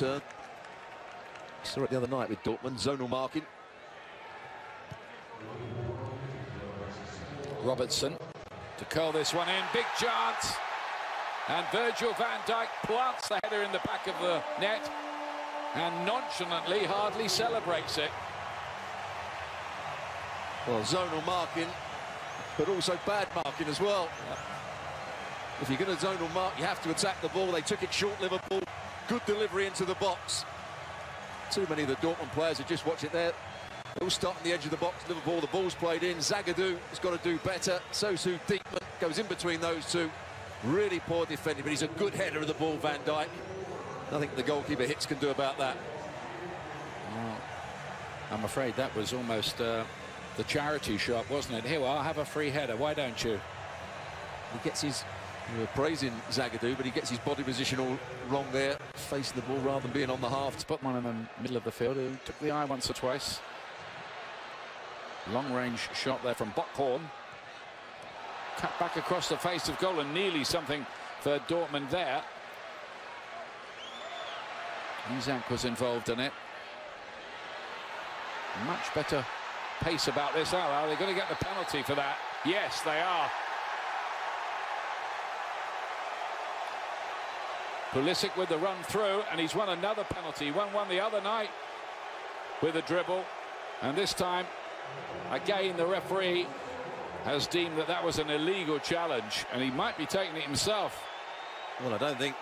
turn. We saw it the other night with Dortmund, zonal marking. Robertson to curl this one in, big chance. And Virgil Van Dijk plants the header in the back of the net and nonchalantly hardly celebrates it. Well, zonal marking, but also bad marking as well. If you're going to zonal mark, you have to attack the ball. They took it short, Liverpool. Good delivery into the box. Too many of the Dortmund players are just watching it there. They'll start on the edge of the box. Liverpool, the ball's played in. Zagadou has got to do better. So too Diekman goes in between those two. Really poor defending, but he's a good header of the ball, Van Dijk. Nothing the goalkeeper hits can do about that. Oh, I'm afraid that was almost the charity shot, wasn't it? Here, I'll have a free header. Why don't you? He gets his... We were praising Zagadou, but he gets his body position all wrong there, facing the ball rather than being on the half. To put one in the middle of the field who took the eye once or twice. Long-range shot there from Bockhorn. Cut back across the face of goal, and nearly something for Dortmund there. Isak was involved in it. Much better pace about this. Are they going to get the penalty for that? Yes, they are. Pulisic with the run through, and he's won another penalty. He won one the other night with a dribble, and this time, again, the referee has deemed that that was an illegal challenge, and he might be taking it himself. Well, I don't think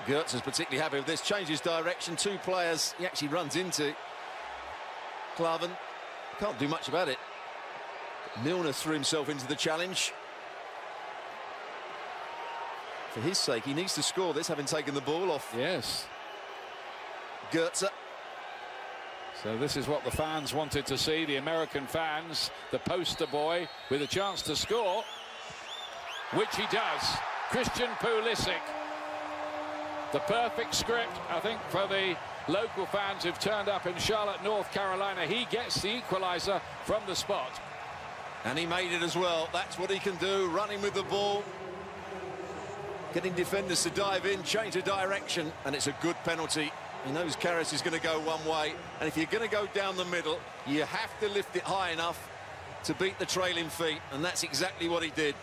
Gertz is particularly happy with this. Changes direction, two players. He actually runs into Klavan. Can't do much about it. Milner threw himself into the challenge. For his sake, he needs to score this, having taken the ball off. Yes. Gertz. So this is what the fans wanted to see, the American fans, the poster boy with a chance to score, which he does. Christian Pulisic. The perfect script, I think, for the local fans who've turned up in Charlotte, North Carolina. He gets the equaliser from the spot. And he made it as well. That's what he can do, running with the ball. Getting defenders to dive in, change the direction, and it's a good penalty. He knows Karras is going to go one way, and if you're going to go down the middle, you have to lift it high enough to beat the trailing feet, and that's exactly what he did.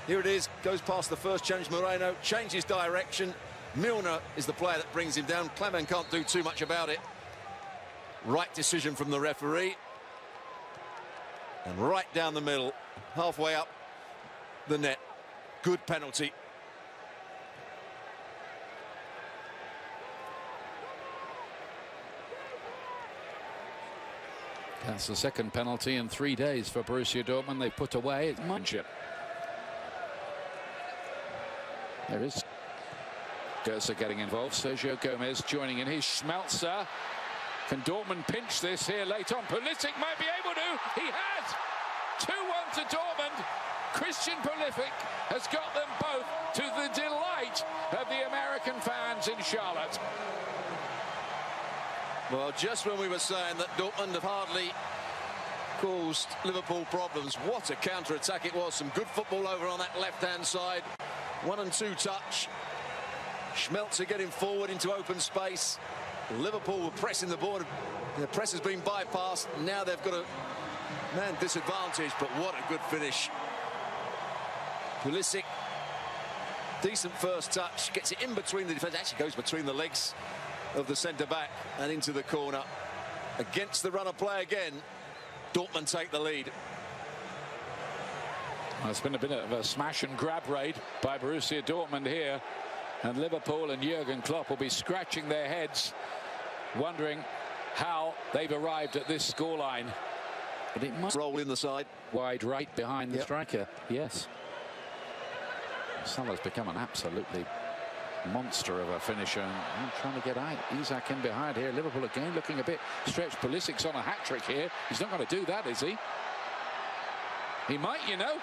Here it is, goes past the first challenge, Moreno, changes direction. Milner is the player that brings him down. Klavan can't do too much about it. Right decision from the referee. And right down the middle, halfway up the net. Good penalty. That's the second penalty in 3 days for Borussia Dortmund. They've put away Munchip. There is Gertz getting involved. Sergio Gomez joining in. His Schmelzer. Can Dortmund pinch this here late on? Pulisic might be able to. He has. 2-1 to Dortmund. Christian Pulisic has got them both, to the delight of the American fans in Charlotte. Well, just when we were saying that Dortmund have hardly caused Liverpool problems, what a counter-attack it was. Some good football over on that left-hand side. 1 and 2 touch. Schmelzer getting forward into open space. Liverpool were pressing the ball. The press has been bypassed. Now they've got a man disadvantage, but what a good finish. Pulisic, decent first touch, gets it in between the defence, actually goes between the legs of the centre-back and into the corner. Against the run of play again, Dortmund take the lead. Well, it's been a bit of a smash and grab raid by Borussia Dortmund here, and Liverpool and Jurgen Klopp will be scratching their heads, wondering how they've arrived at this scoreline. But it must roll in the side. Wide right behind the striker, yes. Salah's become an absolutely monster of a finisher, and trying to get out. Isak in behind here. Liverpool again looking a bit stretched. Pulisic's on a hat-trick here. He's not going to do that, is he? He might, you know.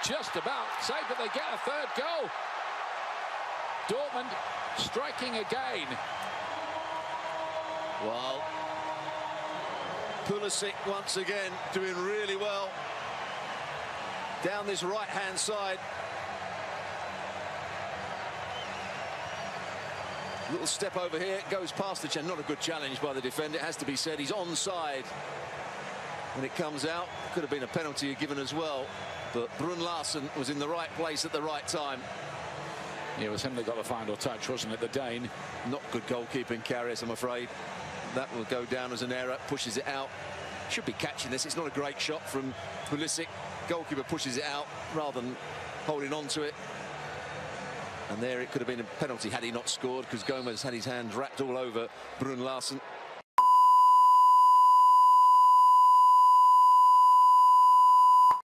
Just about. Say, but they get a third goal. Dortmund striking again. Well, Pulisic once again doing really well down this right-hand side. Little step over here, goes past the challenge. Not a good challenge by the defender, it has to be said. He's onside when it comes out. Could have been a penalty given as well, but Larsen was in the right place at the right time. Yeah, it was him that got the final touch, wasn't it, the Dane? Not good goalkeeping, Karius, I'm afraid. That will go down as an error, pushes it out. Should be catching this. It's not a great shot from Pulisic. Goalkeeper pushes it out rather than holding on to it. And there it could have been a penalty had he not scored, because Gomez had his hands wrapped all over Larsen.